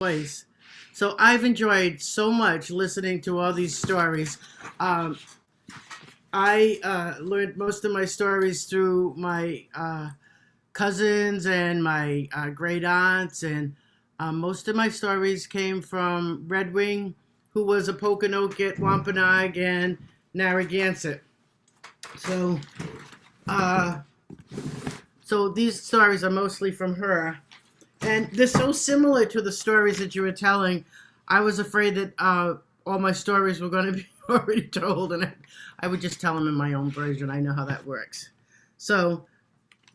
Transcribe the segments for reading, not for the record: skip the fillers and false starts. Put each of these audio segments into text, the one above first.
voice. So I've enjoyed so much listening to all these stories. Um, I learned most of my stories through my cousins and my great aunts, and most of my stories came from Red Wing, who was a Pokanoket, Wampanoag, and Narragansett. So, uh, so these stories are mostly from her. And they're so similar to the stories that you were telling. I was afraid that all my stories were going to be already told, and I would just tell them in my own version. I know how that works. So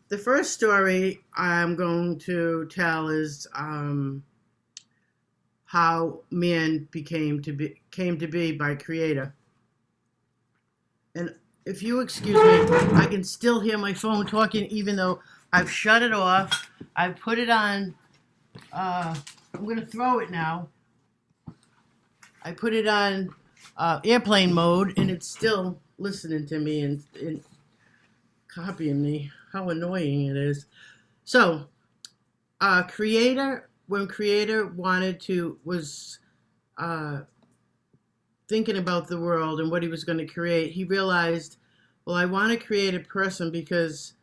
the first story I'm going to tell is how man came to be by Creator. And if you excuse me, I can still hear my phone talking, even though I've shut it off. I've put it on. I'm going to throw it now. I put it on airplane mode, and it's still listening to me and copying me. How annoying it is. So, when Creator was uh, thinking about the world and what he was going to create, he realized, well, I want to create a person because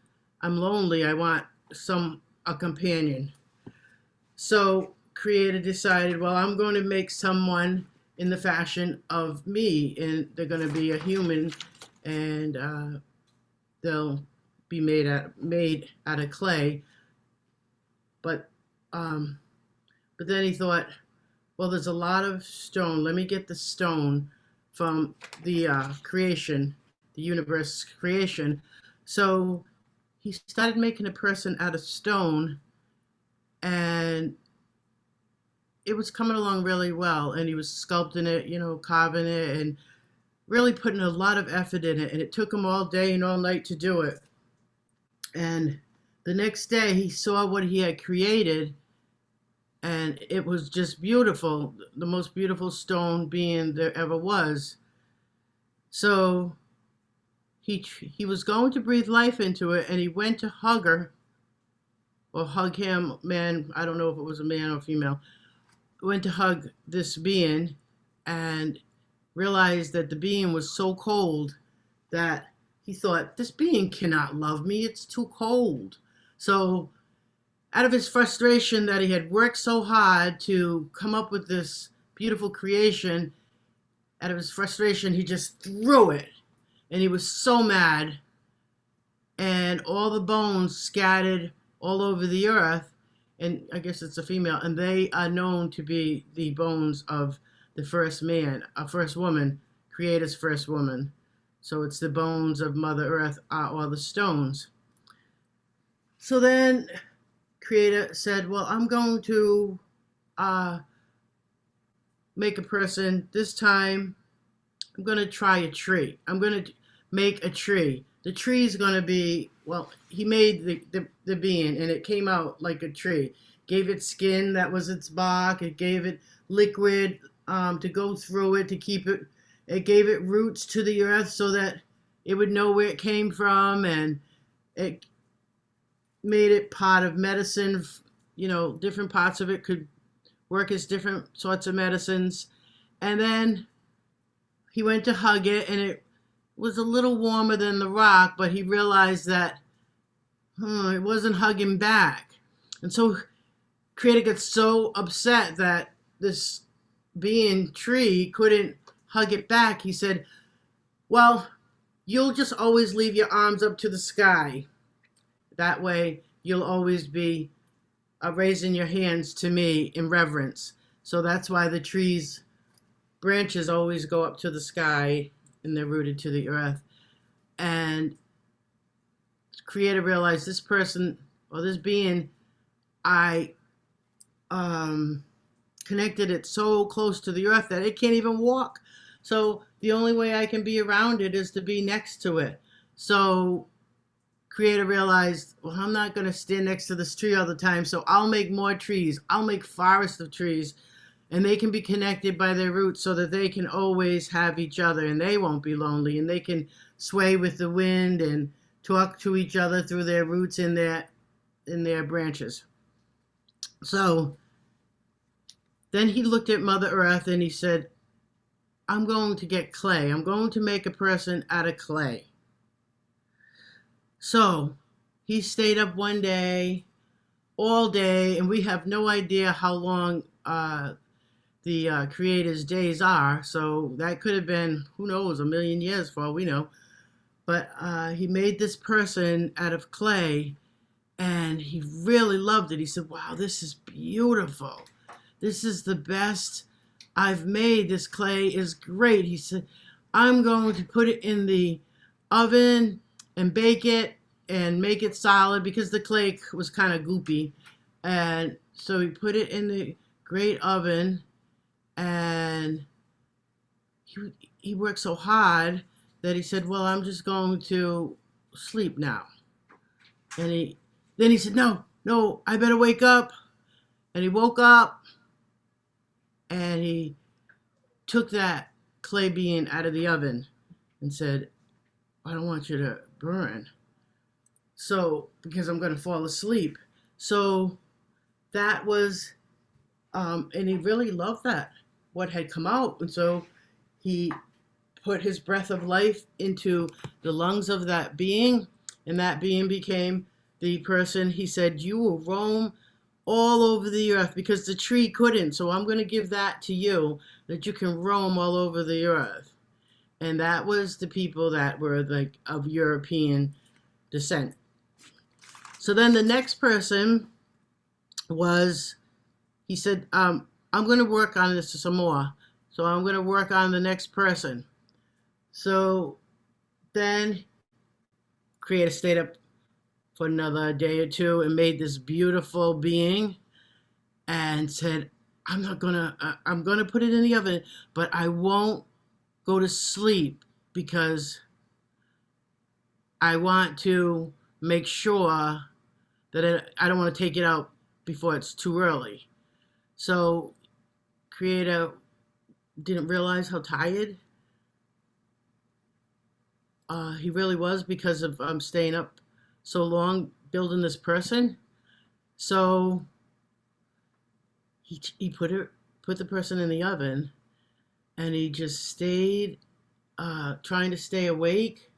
I'm lonely. I want a companion. So Creator decided, well, I'm going to make someone in the fashion of me, and they're going to be a human, and they'll be made out of clay. But but then he thought, well, there's a lot of stone. Let me get the stone from the creation, the universe creation. So he started making a person out of stone, and it was coming along really well. And he was sculpting it, carving it, and really putting a lot of effort in it. And it took him all day and all night to do it. And the next day, he saw what he had created, and it was just beautiful, the most beautiful stone being there ever was. So he was going to breathe life into it, and he went to hug her, or hug him, man, I don't know if it was a man or female, went to hug this being, and realized that the being was so cold that he thought, this being cannot love me, it's too cold. So out of his frustration that he had worked so hard to come up with this beautiful creation, out of his frustration, he just threw it. And he was so mad. And all the bones scattered all over the earth. And I guess it's a female. And they are known to be the bones of the first man, a first woman, Creator's first woman. So it's the bones of Mother Earth, or the stones. So then Creator said, well, I'm going to make a person. This time, I'm going to try a tree. I'm going to make a tree. The tree is going to be, well, he made the being, and it came out like a tree. Gave it skin, that was its bark. It gave it liquid to go through it, to keep it. It gave it roots to the earth so that it would know where it came from, and it made it part of medicine. Different parts of it could work as different sorts of medicines. And then he went to hug it, and it was a little warmer than the rock, but he realized that it wasn't hugging back. And so Creator got so upset that this being tree couldn't hug it back. He said, well, you'll just always leave your arms up to the sky. That way, you'll always be raising your hands to me in reverence. So that's why the tree's branches always go up to the sky, and they're rooted to the earth. And Creator realized this person, or this being, I connected it so close to the earth that it can't even walk. So the only way I can be around it is to be next to it. So Creator realized, well, I'm not going to stand next to this tree all the time, so I'll make more trees. I'll make forests of trees, and they can be connected by their roots so that they can always have each other, and they won't be lonely, and they can sway with the wind and talk to each other through their roots in their branches. So Then he looked at Mother Earth and he said, I'm going to get clay. I'm going to make a person out of clay. So he stayed up one day, all day, and we have no idea how long the creator's days are. So that could have been, who knows, a million years for all we know. But he made this person out of clay, and he really loved it. He said, wow, this is beautiful. This is the best I've made. This clay is great. He said, I'm going to put it in the oven and bake it and make it solid, because the clay was kind of goopy. And so he put it in the great oven, and he worked so hard that he said, well, I'm just going to sleep now. And then he said, no, I better wake up. And he woke up, and he took that clay bean out of the oven and said, I don't want you to burn. So, because I'm going to fall asleep. So that was, and he really loved that, what had come out. And so he put his breath of life into the lungs of that being, and that being became the person. He said, you will roam all over the earth, because the tree couldn't. So I'm going to give that to you, that you can roam all over the earth. And that was the people that were like of European descent. So then the next person was, he said, I'm going to work on this some more. So I'm going to work on the next person. So then Creator stayed up for another day or two and made this beautiful being and said, I'm going to put it in the oven, but I won't go to sleep, because I want to make sure that I don't want to take it out before it's too early. So Creator didn't realize how tired he really was, because of staying up so long building this person. So he put the person in the oven, and he just stayed trying to stay awake.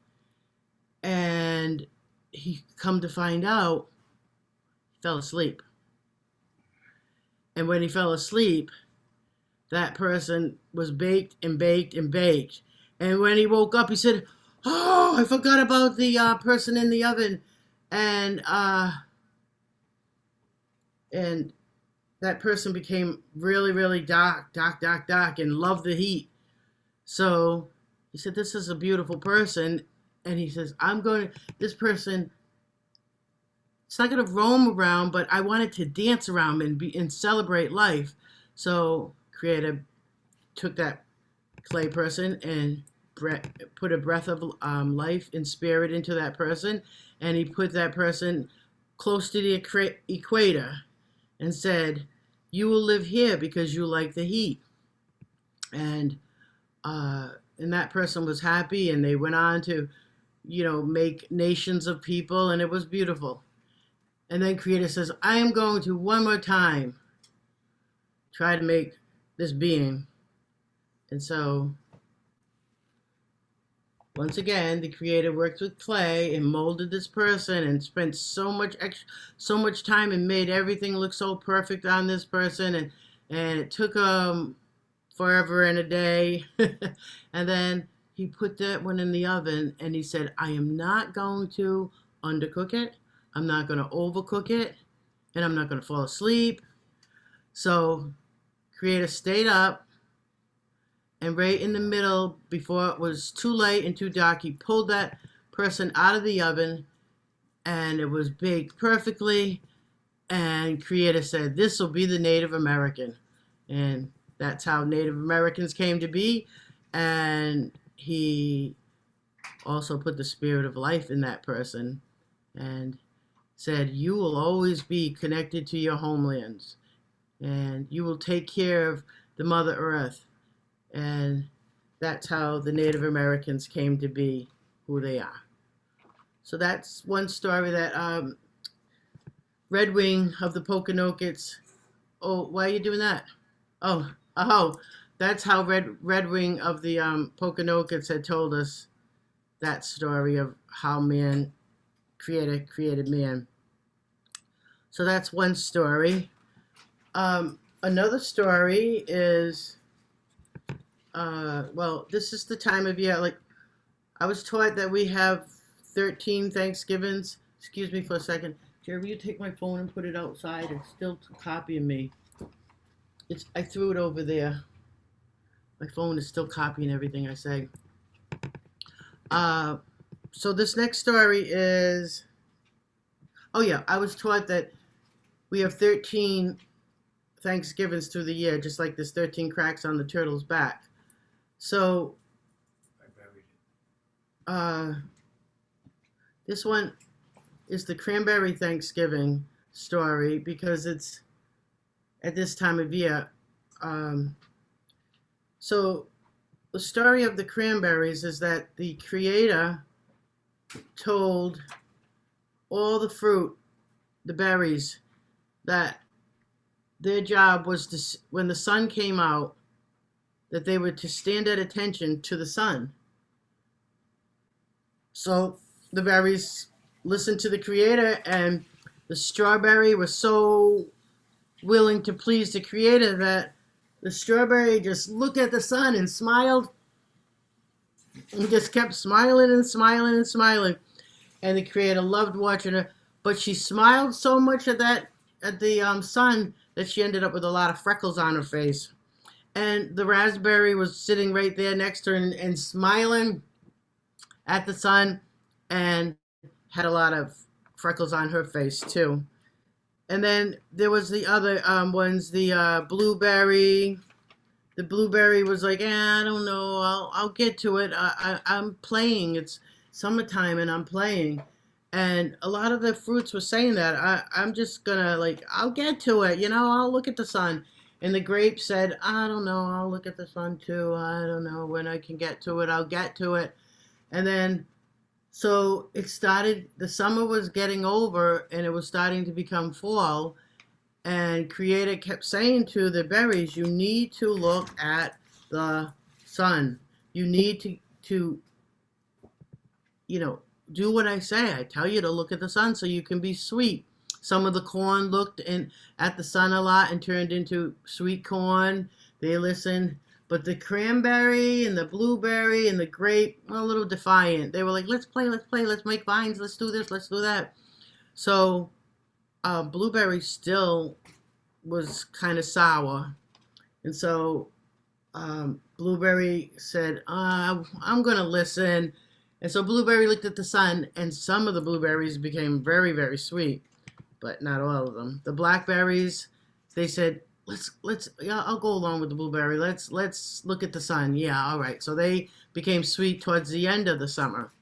And he come to find out, he fell asleep. And when he fell asleep, that person was baked and baked and baked. And when he woke up, he said, oh, I forgot about the person in the oven. And that person became really, really dark, and loved the heat. So he said, this is a beautiful person. And he says, this person, it's not going to roam around, but I wanted to dance around and celebrate life. So Creator took that clay person and put a breath of life and spirit into that person, and he put that person close to the equator and said, you will live here because you like the heat. And that person was happy, and they went on to, make nations of people, and it was beautiful. And then Creator says, I am going to one more time try to make this being. And so once again, the Creator worked with clay and molded this person and spent so much time and made everything look so perfect on this person. And it took forever and a day. And then he put that one in the oven, and he said, I am not going to undercook it. I'm not going to overcook it. And I'm not going to fall asleep. So Creator stayed up. And right in the middle, before it was too late and too dark, he pulled that person out of the oven, and it was baked perfectly. And Creator said, this will be the Native American. And that's how Native Americans came to be. And he also put the spirit of life in that person and said, you will always be connected to your homelands, and you will take care of the Mother Earth. And that's how the Native Americans came to be who they are. So that's one story that Red Wing of the Poconokeets. Oh, why are you doing that? Oh, that's how Red Wing of the Poconokeets had told us that story of how man created man. So that's one story. Another story is, well, this is the time of year. Like I was taught that we have 13 Thanksgivings. Excuse me for a second. Jerry, will you take my phone and put it outside? It's still copying me. I threw it over there. My phone is still copying everything I say. Uh, so this next story is, oh yeah, I was taught that we have 13 Thanksgivings through the year, just like there's 13 cracks on the turtle's back. So, this one is the Cranberry Thanksgiving story because it's at this time of year. So, the story of the cranberries is that the creator told all the fruit, the berries, that their job was to, when the sun came out, that they were to stand at attention to the sun. So the berries listened to the creator, and the strawberry was so willing to please the creator that the strawberry just looked at the sun and smiled and just kept smiling and smiling and smiling. And the creator loved watching her, but she smiled so much at the sun that she ended up with a lot of freckles on her face. And the raspberry was sitting right there next to her and smiling at the sun and had a lot of freckles on her face too. And then there was the other ones, the blueberry. The blueberry was like, I don't know, I'll get to it. I'm playing. It's summertime and I'm playing. And a lot of the fruits were saying that. I'm just gonna, like, I'll get to it, I'll look at the sun. And the grape said, I don't know, I'll look at the sun too. I don't know when I can get to it, I'll get to it. And then, so it started, the summer was getting over and it was starting to become fall. And creator kept saying to the berries, you need to look at the sun. You need to do what I say. I tell you to look at the sun so you can be sweet. Some of the corn looked at the sun a lot and turned into sweet corn. They listened. But the cranberry and the blueberry and the grape were a little defiant. They were like, let's play, let's make vines, let's do this, let's do that. So blueberry still was kind of sour. And so blueberry said, I'm going to listen. And so blueberry looked at the sun, and some of the blueberries became very, very sweet, but not all of them. The blackberries, they said, yeah, I'll go along with the blueberry. Let's look at the sun. Yeah, all right. So they became sweet towards the end of the summer.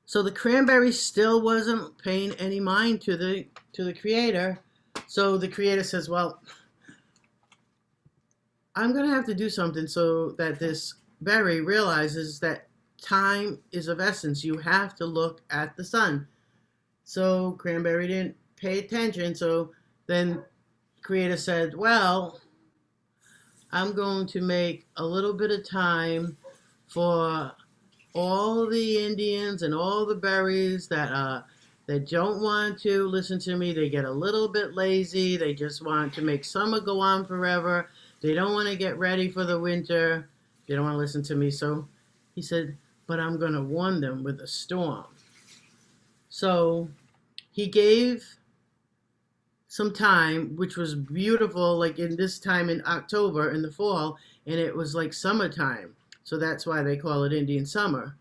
So the cranberry still wasn't paying any mind to the creator. So the creator says, well, I'm going to have to do something so that this berry realizes that time is of essence. You have to look at the sun. So cranberry didn't pay attention. So then creator said, well, I'm going to make a little bit of time for all the Indians and all the berries that don't want to listen to me. They get a little bit lazy. They just want to make summer go on forever. They don't want to get ready for the winter. They don't want to listen to me. So he said, but I'm going to warn them with a storm. So he gave some time, which was beautiful, like in this time in October in the fall, and it was like summertime. So that's why they call it Indian summer.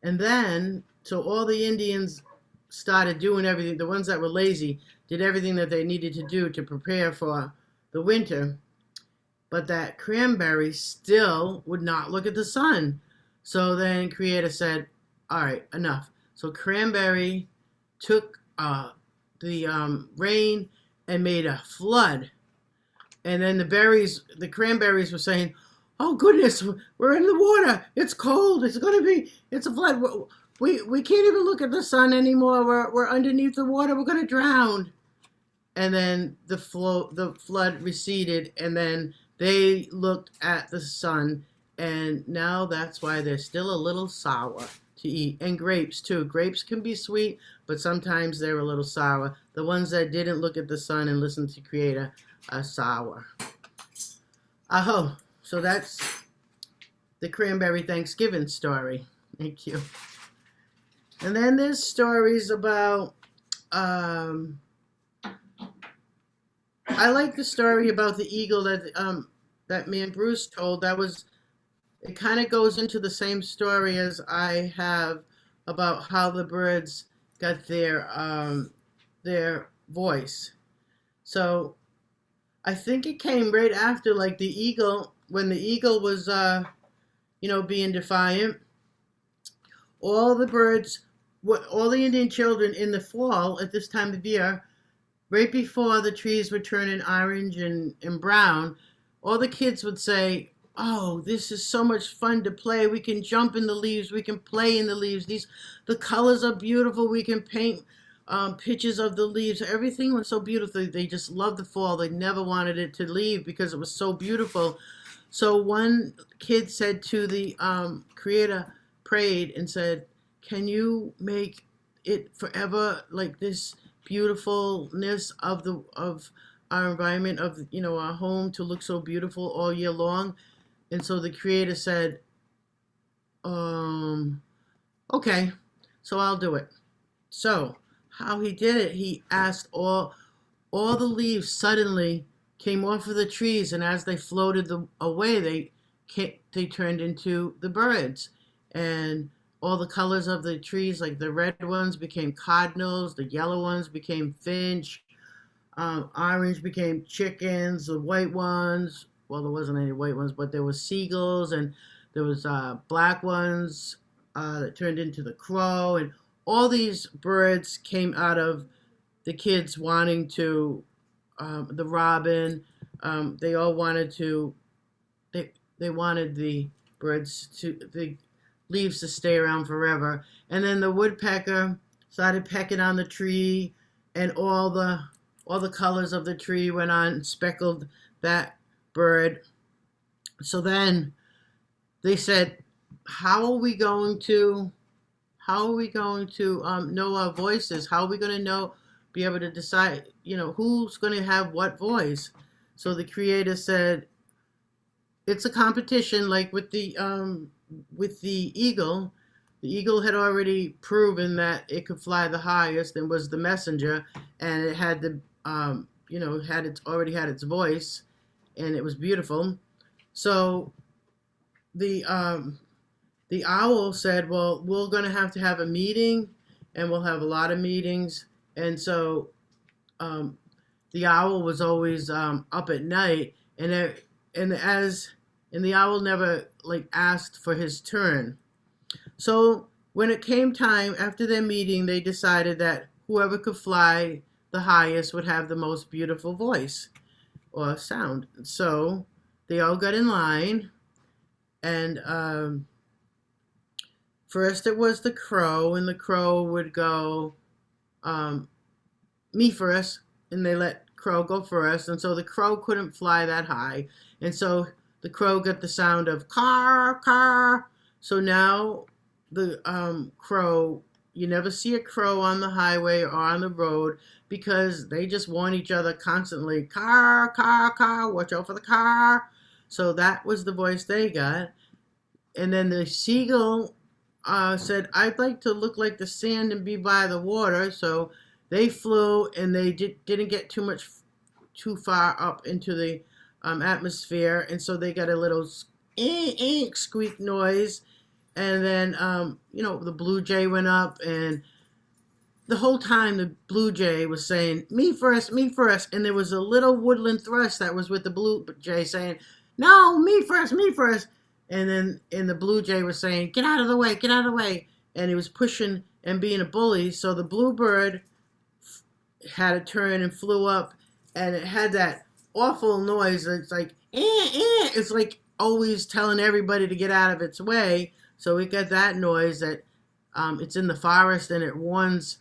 And then, so all the Indians started doing everything. The ones that were lazy did everything that they needed to do to prepare for the winter. But that cranberry still would not look at the sun. So then creator said, all right, enough. So cranberry took the rain and made a flood. And then the cranberries were saying, oh goodness, we're in the water. It's cold. It's a flood. We can't even look at the sun anymore. We're underneath the water. We're going to drown. and then the flood receded, and then they looked at the sun, and now that's why they're still a little sour to eat. And grapes too. Grapes can be sweet, but sometimes they're a little sour. The ones that didn't look at the sun and listen to Creator are sour. Oh, so that's the Cranberry Thanksgiving story. Thank you. And then there's stories about, I like the story about the eagle that me and Bruce told. It kind of goes into the same story as I have about how the birds got their voice. So I think it came right after, like, the eagle, when the eagle was, being defiant. All the birds, all the Indian children in the fall at this time of year, right before the trees were turning orange and brown, all the kids would say, "Oh, this is so much fun to play. We can jump in the leaves. We can play in the leaves. The colors are beautiful. We can paint pictures of the leaves." Everything was so beautiful. They just loved the fall. They never wanted it to leave because it was so beautiful. So one kid said to the Creator, prayed and said, "Can you make it forever like this beautifulness of our environment, of our home, to look so beautiful all year long?" And so the Creator said, "Okay, so I'll do it." So how he did it, he asked all the leaves suddenly came off of the trees, and as they floated away, they turned into the birds, and all the colors of the trees, like the red ones became cardinals, the yellow ones became finch, orange became chickens, the white ones, well, there wasn't any white ones, but there was seagulls, and there was black ones that turned into the crow, and all these birds came out of the kids wanting to, the robin, they all wanted to, they wanted the birds to, the leaves to stay around forever. And then the woodpecker started pecking on the tree, and all the colors of the tree went on and speckled that bird. So then they said, how are we going to know our voices? How are we going to be able to decide, who's going to have what voice? So the Creator said, it's a competition, like with the eagle. The eagle had already proven that it could fly the highest and was the messenger, and it had already had its voice, and it was beautiful. So the owl said, well, we're going to have a meeting, and we'll have a lot of meetings. And so the owl was always up at night, and the owl never asked for his turn. So when it came time after their meeting, they decided that whoever could fly the highest would have the most beautiful voice or sound. So they all got in line, and first it was the crow, and the crow would go, me first, and they let crow go first, and so the crow couldn't fly that high, and so the crow got the sound of car, car. So now the crow, you never see a crow on the highway or on the road, because they just warn each other constantly, car, car, car, watch out for the car. So that was the voice they got. And then the seagull said, I'd like to look like the sand and be by the water. So they flew, and they didn't get too far up into the atmosphere, and so they got a little squeak noise. And then the blue jay went up, and the whole time the blue jay was saying, me first, me first. And there was a little woodland thrush that was with the blue jay saying, no, me first, me first. And then the blue jay was saying, get out of the way, get out of the way. And he was pushing and being a bully. So the bluebird had a turn and flew up, and it had that awful noise. It's like, it's like always telling everybody to get out of its way. So it got that noise that it's in the forest, and it warns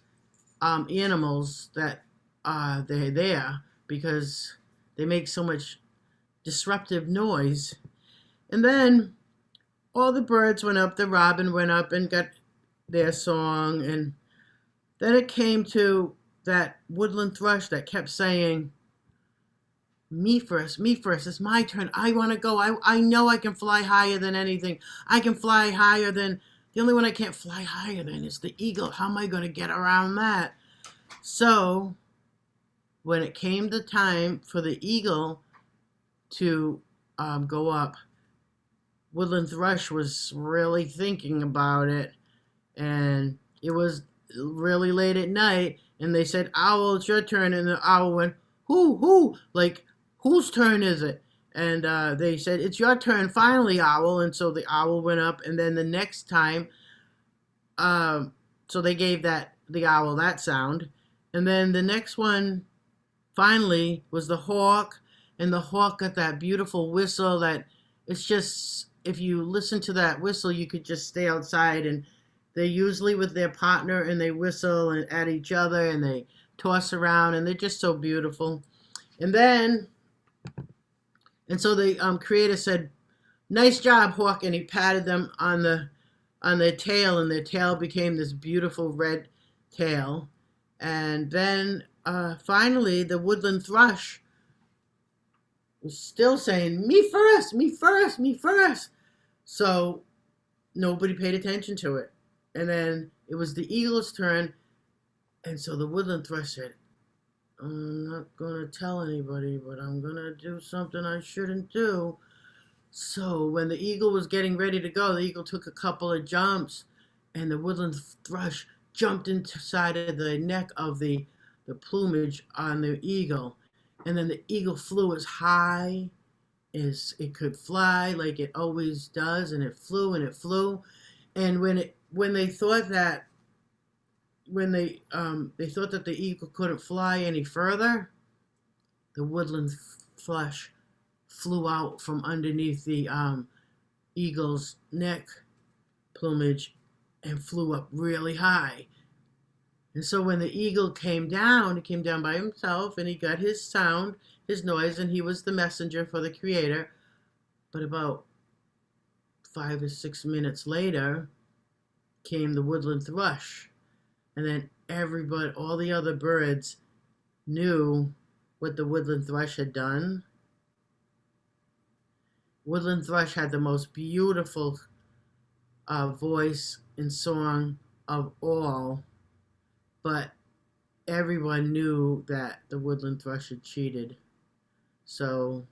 animals that they're there because they make so much disruptive noise. And then all the birds went up, the robin went up and got their song, and then it came to that woodland thrush that kept saying, me first, it's my turn, I want to go, I know I can fly higher than anything, I can fly higher than, the only one I can't fly higher than is the eagle, how am I going to get around that? So when it came the time for the eagle to go up, Woodland Thrush was really thinking about it, and it was really late at night, and they said, Owl, it's your turn, and the owl went, who, like, whose turn is it? And they said, it's your turn finally, Owl, and so the owl went up, and then the next time, so they gave the owl that sound, and then the next one finally was the hawk, and the hawk got that beautiful whistle that it's just, if you listen to that whistle, you could just stay outside, and they're usually with their partner, and they whistle and at each other, and they toss around, and they're just so beautiful. And so the creator said, nice job, hawk, and he patted them on their tail, and their tail became this beautiful red tail. And then finally, the woodland thrush was still saying, me first, me first, me first. So nobody paid attention to it. And then it was the eagle's turn. And so the woodland thrush said, I'm not going to tell anybody, but I'm going to do something I shouldn't do. So when the eagle was getting ready to go, the eagle took a couple of jumps, and the woodland thrush jumped inside of the neck of the plumage on the eagle. And then the eagle flew as high as it could fly, like it always does, and it flew and it flew. And when they thought that the eagle couldn't fly any further, the woodland thrush flew out from underneath the eagle's neck plumage and flew up really high. And so when the eagle came down, he came down by himself, and he got his sound, his noise, and he was the messenger for the creator. But about 5 or 6 minutes later came the woodland thrush. And then everybody, all the other birds knew what the woodland thrush had done. Woodland thrush had the most beautiful voice and song of all, but everyone knew that the woodland thrush had cheated. So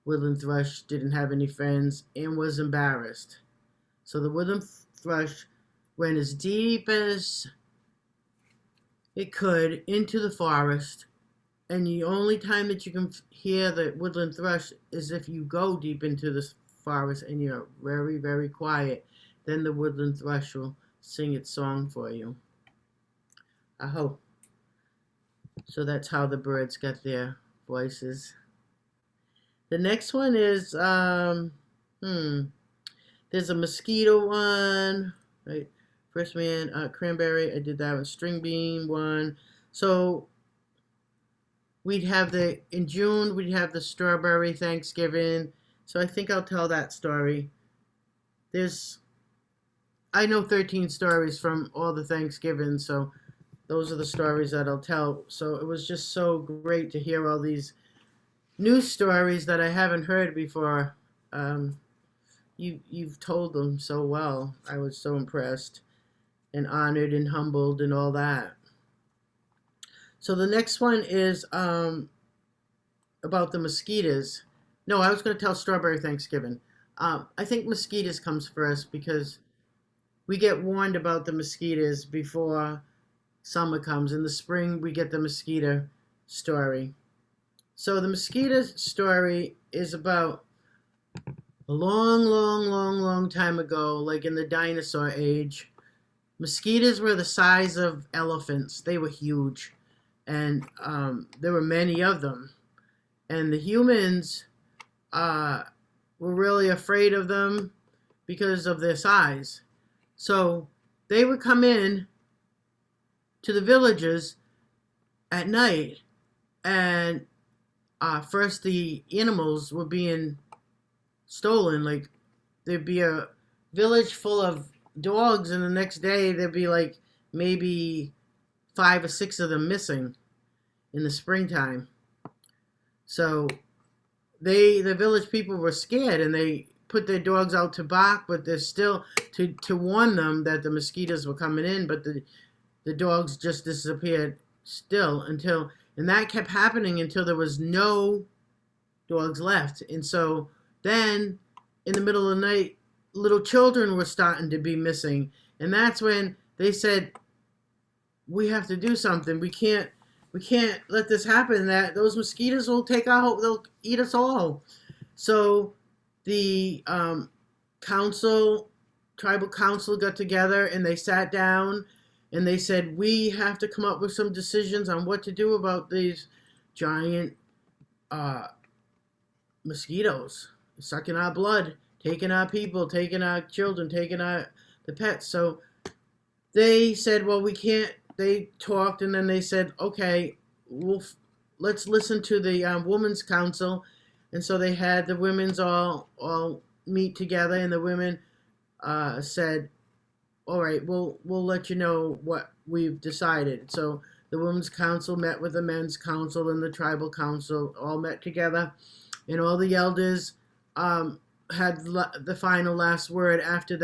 woodland thrush didn't have any friends and was embarrassed. So the woodland thrush went as deep as it could into the forest, and the only time that you can hear the woodland thrush is if you go deep into the forest and you're very, very quiet. Then the woodland thrush will sing its song for you. I hope. So that's how the birds got their voices. The next one is, there's a mosquito one, right? First man, Cranberry, I did that one. String bean one. So in June, we'd have the strawberry Thanksgiving. So I think I'll tell that story. I know 13 stories from all the Thanksgivings, so those are the stories that I'll tell. So it was just so great to hear all these new stories that I haven't heard before. You've told them so well. I was so impressed and honored and humbled and all that. So the next one is about the mosquitoes. No, I was going to tell Strawberry Thanksgiving. I think mosquitoes comes first because we get warned about the mosquitoes before summer comes. In the spring, we get the mosquito story. So the mosquito story is about a long, long, long, long time ago, like in the dinosaur age. Mosquitoes were the size of elephants. They were huge, and there were many of them. And the humans were really afraid of them because of their size. So they would come in to the villages at night, and first the animals were being stolen. Like there'd be a village full of dogs, and the next day there'd be like maybe 5 or 6 of them missing in the springtime. So the village people were scared, and they put their dogs out to bark, but they're still to warn them that the mosquitoes were coming in, but the dogs just disappeared still until, and that kept happening until there was no dogs left. And so then in the middle of the night, little children were starting to be missing, and that's when they said, we have to do something. We can't let this happen. That those mosquitoes will take out. They'll eat us all. So the tribal council got together, and they sat down, and they said, we have to come up with some decisions on what to do about these giant mosquitoes sucking our blood, taking our people, taking our children, taking the pets. So they said, well, we can't. They talked, and then they said, okay, let's listen to the women's council. And so they had the women's all meet together, and the women said, all right, we'll let you know what we've decided. So the women's council met with the men's council, and the tribal council all met together, and all the elders had the final last word after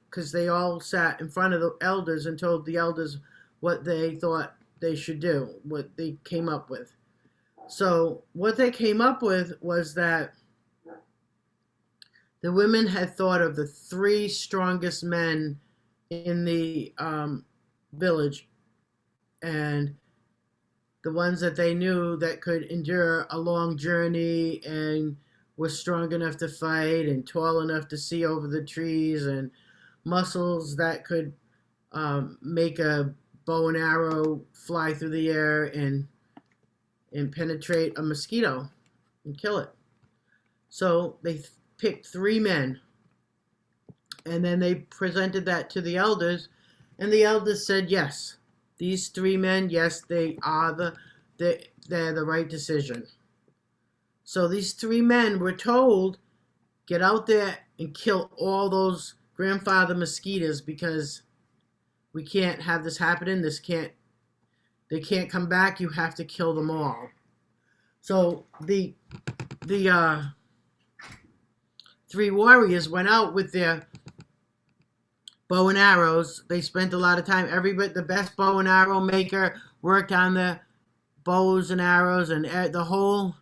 because they all sat in front of the elders and told the elders what they thought they should do, what they came up with. So what they came up with was that the women had thought of the 3 strongest men in the village, and the ones that they knew that could endure a long journey and were strong enough to fight and tall enough to see over the trees and muscles that could make a bow and arrow fly through the air and penetrate a mosquito and kill it. So they picked 3 men, and then they presented that to the elders, and the elders said, yes, these 3 men, yes, they're the right decision. So these 3 men were told, get out there and kill all those grandfather mosquitoes, because we can't have this happening. They can't come back. You have to kill them all. So the 3 warriors went out with their bow and arrows. They spent a lot of time. The best bow and arrow maker worked on the bows and arrows, and the whole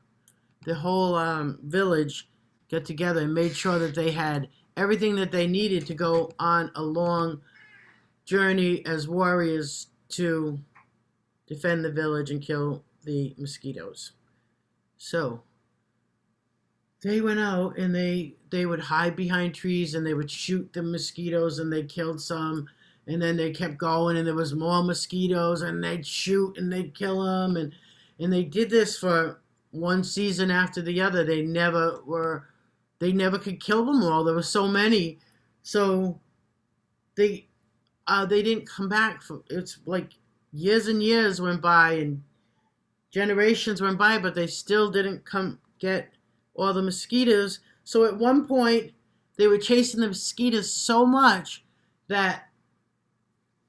village got together and made sure that they had everything that they needed to go on a long journey as warriors to defend the village and kill the mosquitoes. So they went out, and they would hide behind trees, and they would shoot the mosquitoes, and they killed some, and then they kept going, and there was more mosquitoes, and they'd shoot and they'd kill them, and they did this for one season after the other. They never could kill them all. There were so many. So they didn't come back. It's like years and years went by and generations went by, but they still didn't come get all the mosquitoes. So at one point, they were chasing the mosquitoes so much that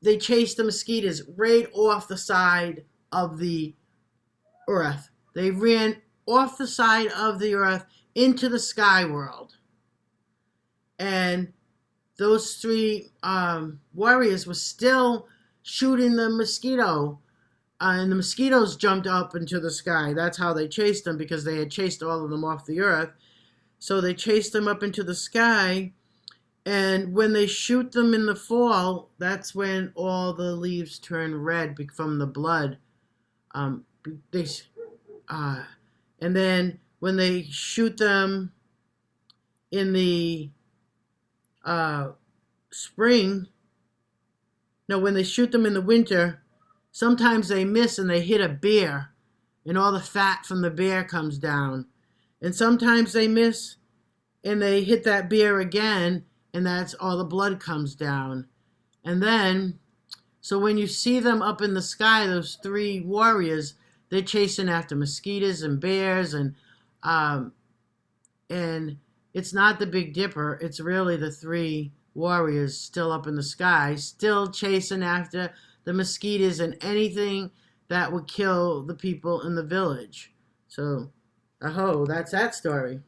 they chased the mosquitoes right off the side of the earth. They ran off the side of the earth into the sky world. And those 3 warriors were still shooting the mosquito, and the mosquitoes jumped up into the sky. That's how they chased them, because they had chased all of them off the earth. So they chased them up into the sky, and when they shoot them in the fall, that's when all the leaves turn red from the blood. And then when they shoot them in the spring, no, when they shoot them in the winter, sometimes they miss and they hit a bear, and all the fat from the bear comes down. And sometimes they miss and they hit that bear again, and that's all the blood comes down. And then, so when you see them up in the sky, those 3 warriors, they're chasing after mosquitoes and bears, um, and it's not the Big Dipper. It's really the three warriors still up in the sky, still chasing after the mosquitoes and anything that would kill the people in the village. So, aho, that's that story.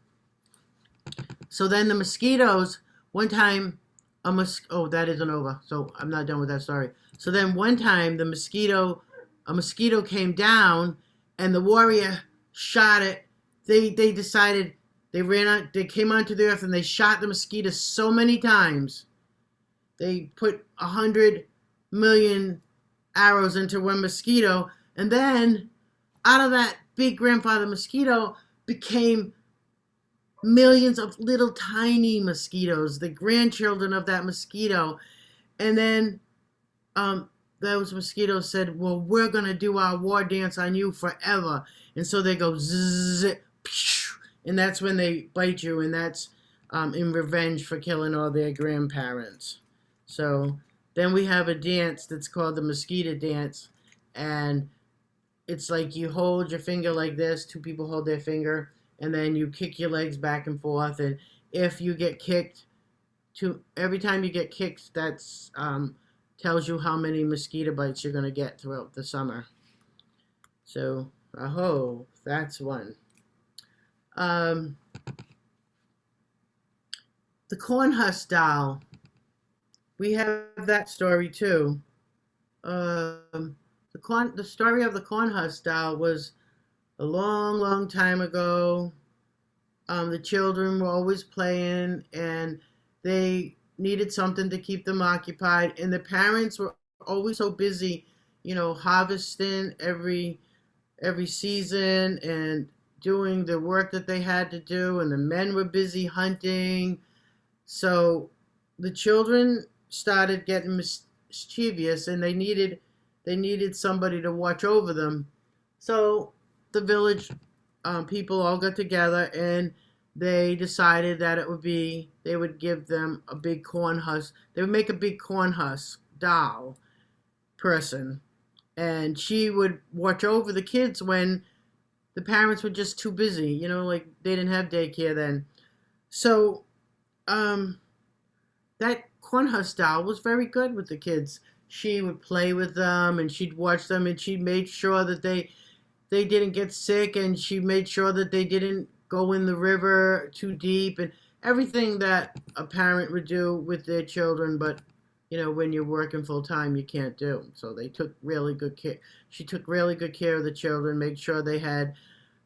So then the mosquitoes, one time, oh, that isn't over. So I'm not done with that story. So then one time, a mosquito came down, and the warrior shot it. They decided they ran out. They came onto the earth and they shot the mosquito so many times. They put 100 million arrows into one mosquito, and then out of that big grandfather mosquito became millions of little tiny mosquitoes, the grandchildren of that mosquito. And then those mosquitoes said, well, we're going to do our war dance on you forever. And so they go zzz, and that's when they bite you, and that's in revenge for killing all their grandparents. So then we have a dance that's called the Mosquito Dance, and it's like you hold your finger like this, two people hold their finger, and then you kick your legs back and forth, and if you get kicked, every time you get kicked, that's tells you how many mosquito bites you're going to get throughout the summer. So, aho, that's one. The corn husk doll. We have that story too. The story of the corn husk doll was a long, long time ago. The children were always playing, and they needed something to keep them occupied. And the parents were always so busy, harvesting every season and doing the work that they had to do. And the men were busy hunting. So the children started getting mischievous, and they needed somebody to watch over them. So the village people all got together, and they decided that they would give them a big corn husk. They would make a big corn husk doll person, and she would watch over the kids when the parents were just too busy, like they didn't have daycare then. So that corn husk doll was very good with the kids. She would play with them, and she'd watch them, and she made sure that they didn't get sick, and she made sure that they didn't go in the river too deep, and everything that a parent would do with their children, but when you're working full time, you can't do. So they took really good care. She took really good care of the children, made sure they had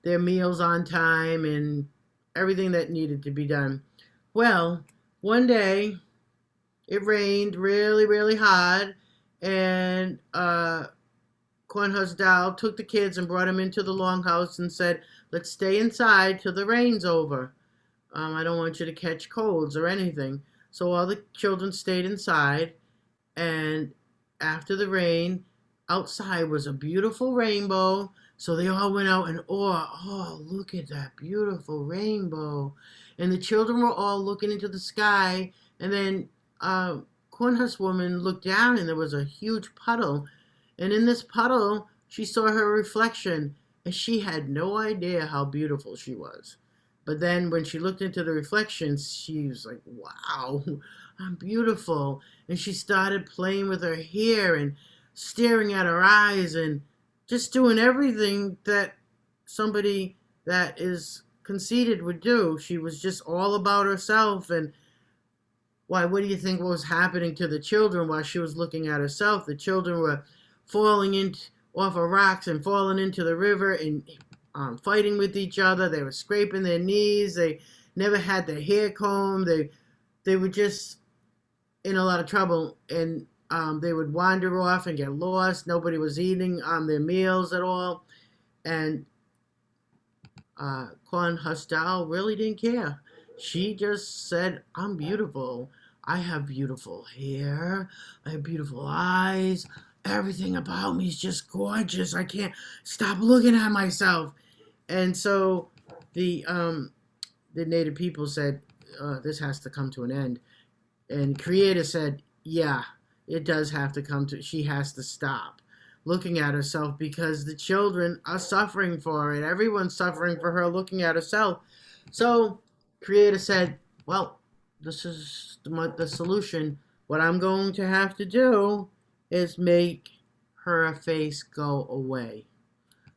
their meals on time and everything that needed to be done. Well, one day it rained really, really hard, and Corn Husk Doll took the kids and brought them into the longhouse and said, let's stay inside till the rain's over. I don't want you to catch colds or anything. So all the children stayed inside, and after the rain, outside was a beautiful rainbow. So they all went out and, oh, look at that beautiful rainbow. And the children were all looking into the sky, and then Corn Husk Woman looked down, and there was a huge puddle. And in this puddle, she saw her reflection, and she had no idea how beautiful she was. But then when she looked into the reflection, she was like, wow, I'm beautiful. And she started playing with her hair and staring at her eyes and just doing everything that somebody that is conceited would do. She was just all about herself. And why, what do you think was happening to the children while she was looking at herself? The children were falling off of rocks and falling into the river and fighting with each other. They were scraping their knees. They never had their hair combed. They were just in a lot of trouble, and they would wander off and get lost. Nobody was eating their meals at all, and Corn Husk Doll really didn't care. She just said, I'm beautiful. I have beautiful hair. I have beautiful eyes. Everything about me is just gorgeous. I can't stop looking at myself. And so the native people said, this has to come to an end. And Creator said, yeah, it does have to come to, she has to stop. looking at herself because the children are suffering for it. Everyone's suffering for her looking at herself. So, creator said, well, this is the solution. What I'm going to have to do is make her face go away.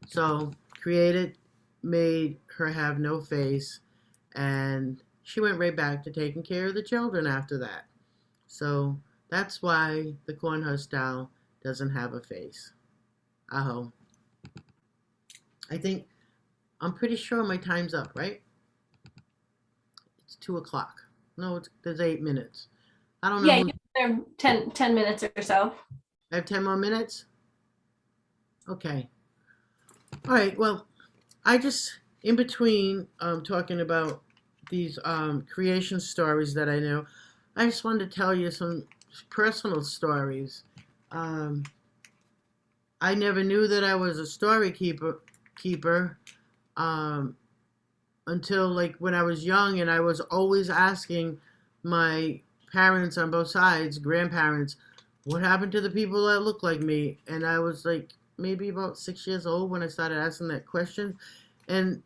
So, created made her have no face, and she went right back to taking care of the children after that. So, that's why the cornhusk doll doesn't have a face. Aho. I think, I'm pretty sure my time's up, right? It's 2 o'clock. No, there's 8 minutes. I don't know Yeah, who. you have 10 minutes or so. I have 10 more minutes? Okay. All right, well, I just, in between talking about these creation stories that I know, I just wanted to tell you some personal stories. Um, I never knew that I was a story keeper um, until like when I was young, and I was always asking my parents on both sides, grandparents, what happened to the people that look like me? And I was like maybe about 6 years old when I started asking that question. And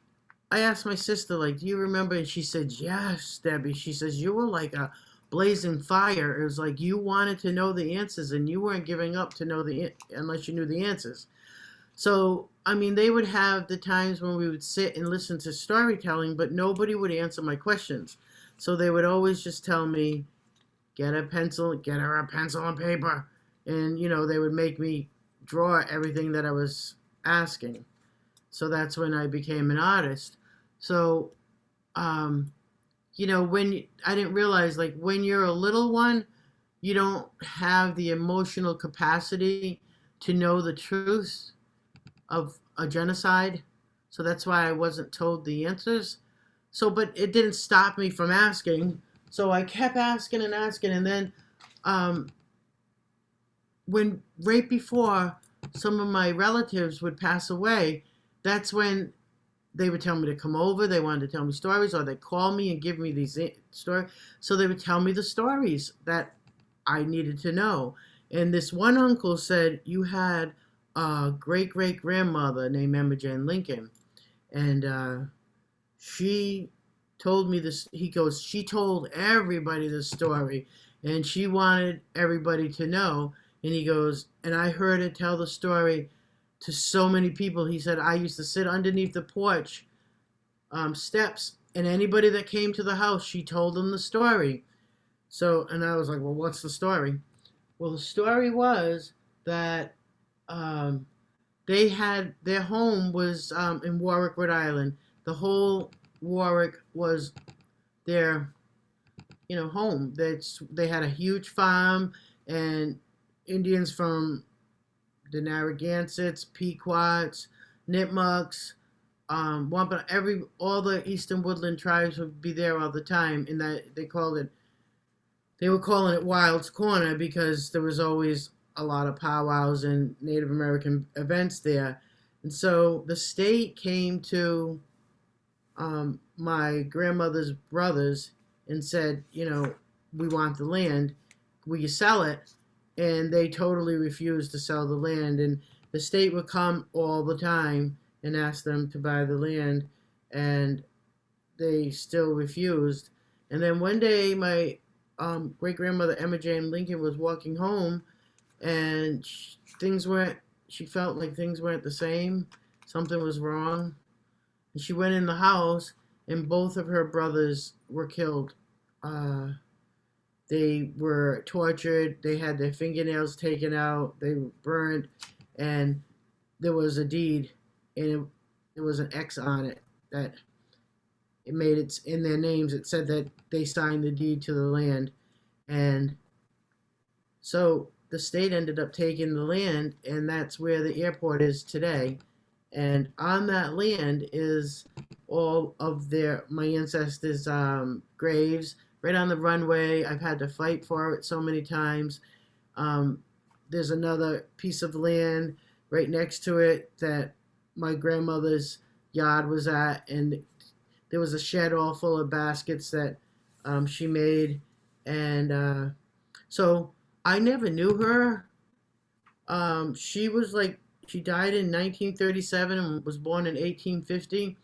I asked my sister, like, do you remember? And she said, yes, Debbie. She says, you were like a blazing fire. It was like you wanted to know the answers and you weren't giving up to know unless you knew the answers. So, I mean, they would have the times when we would sit and listen to storytelling, but nobody would answer my questions. So they would always just tell me, get a pencil, get her a pencil and paper. And, they would make me draw everything that I was asking. So that's when I became an artist. So, um, when I didn't realize, like, when you're a little one, you don't have the emotional capacity to know the truth of a genocide. So that's why I wasn't told the answers. So, but it didn't stop me from asking. So I kept asking and asking. And then, um, when right before some of my relatives would pass away, that's when they would tell me to come over. They wanted to tell me stories, or they'd call me and give me these stories. So they would tell me the stories that I needed to know. And this one uncle said, you had a great great grandmother named Emma Jane Lincoln. And she told me this. He goes, she told everybody this story, and she wanted everybody to know. And he goes, and I heard her tell the story to so many people. He said, I used to sit underneath the porch steps, and anybody that came to the house, she told them the story. So, and I was like, well, what's the story? Well, the story was that um, they had their home was in Warwick, Rhode Island. The whole Warwick was their, home. They had a huge farm, and Indians from the Narragansetts, Pequots, Nipmucks, Wampanoag, all the Eastern Woodland tribes would be there all the time, and that they were calling it Wild's Corner because there was always a lot of powwows and Native American events there. And so the state came to my grandmother's brothers and said, we want the land. Will you sell it? And they totally refused to sell the land. And the state would come all the time and ask them to buy the land, and they still refused. And then one day, my great grandmother Emma Jane Lincoln was walking home, and she felt like things weren't the same. Something was wrong. And she went in the house, and both of her brothers were killed. They were tortured. They had their fingernails taken out. They were burned, and there was a deed, and there was an X on it that it made it in their names. It said that they signed the deed to the land, and so the state ended up taking the land, and that's where the airport is today. And on that land is all of my ancestors' graves right on the runway. I've had to fight for it so many times. There's another piece of land right next to it that my grandmother's yard was at, and there was a shed all full of baskets that she made. And so I never knew her, She died in 1937 and was born in 1850.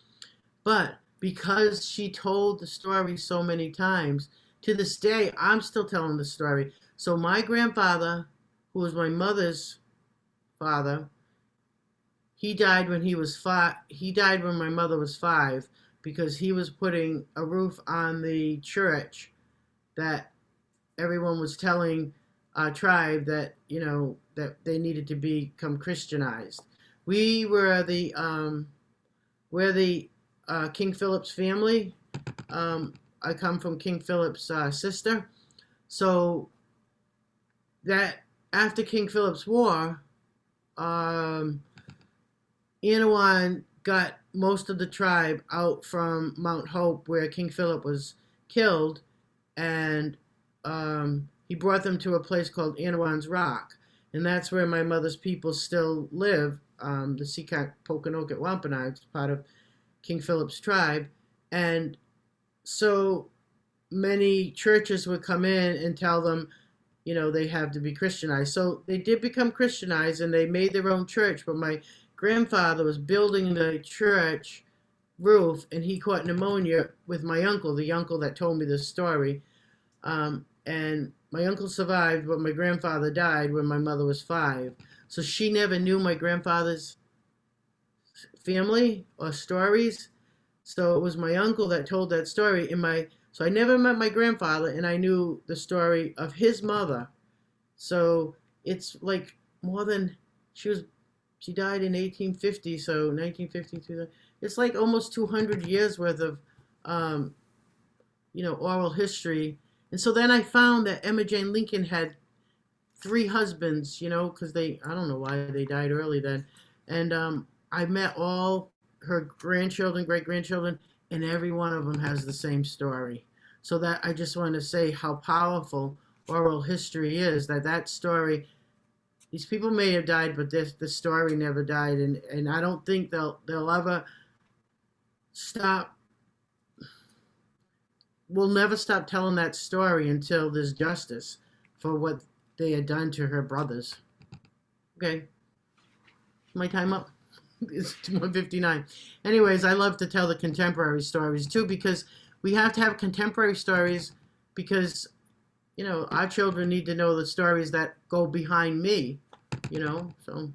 But because she told the story so many times, to this day, I'm still telling the story. So my grandfather, who was my mother's father, he died when he was 5. He died when my mother was 5 because he was putting a roof on the church that everyone was telling our tribe that that they needed to become Christianized. We were the we're the King Philip's family. I come from King Philip's sister. So that after King Philip's War, um, Anawan got most of the tribe out from Mount Hope, where King Philip was killed, and he brought them to a place called Anawan's Rock, and that's where my mother's people still live. The Seacock Pokanoket Wampanoag, part of King Philip's tribe, and so many churches would come in and tell them, they have to be Christianized. So they did become Christianized, and they made their own church. But my grandfather was building the church roof, and he caught pneumonia with my uncle, the uncle that told me this story. And my uncle survived, but my grandfather died when my mother was 5. So she never knew my grandfather's family or stories. So it was my uncle that told that story. So I never met my grandfather, and I knew the story of his mother. So it's like more than she died in 1850, so 1952. It's like almost 200 years worth of oral history. And so then I found that Emma Jane Lincoln had 3 husbands, because I don't know why they died early then. And I met all her grandchildren, great grandchildren, and every one of them has the same story. So that I just want to say how powerful oral history is. That story, these people may have died, but the story never died, and I don't think they'll ever stop. We'll never stop telling that story until there's justice for what they had done to her brothers. Okay, my time up. It's 1:59. Anyways, I love to tell the contemporary stories too, because we have to have contemporary stories, because our children need to know the stories that go behind me. So